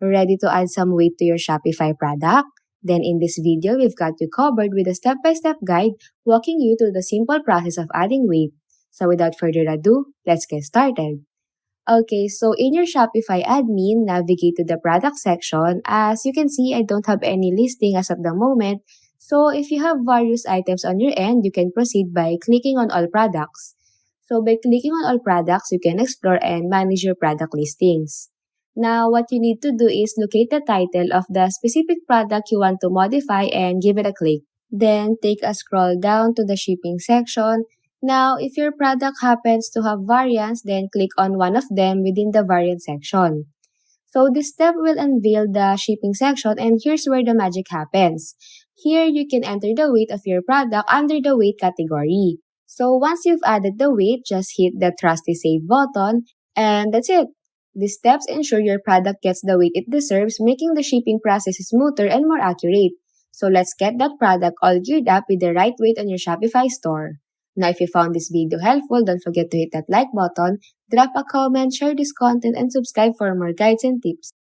Ready to add some weight to your Shopify product? Then in this video, we've got you covered with a step-by-step guide walking you through the simple process of adding weight. So without further ado, let's get started. Okay, so in your Shopify admin, navigate to the product section. As you can see, I don't have any listing as of the moment. So if you have various items on your end, you can proceed by clicking on all products. So by clicking on all products, you can explore and manage your product listings. Now, what you need to do is locate the title of the specific product you want to modify and give it a click. Then take a scroll down to the shipping section. Now, if your product happens to have variants, then click on one of them within the variant section. So this step will unveil the shipping section, and here's where the magic happens. Here, you can enter the weight of your product under the weight category. So once you've added the weight, just hit the trusty save button, and that's it. These steps ensure your product gets the weight it deserves, making the shipping process smoother and more accurate. So let's get that product all geared up with the right weight on your Shopify store. Now, if you found this video helpful, don't forget to hit that like button, drop a comment, share this content, and subscribe for more guides and tips.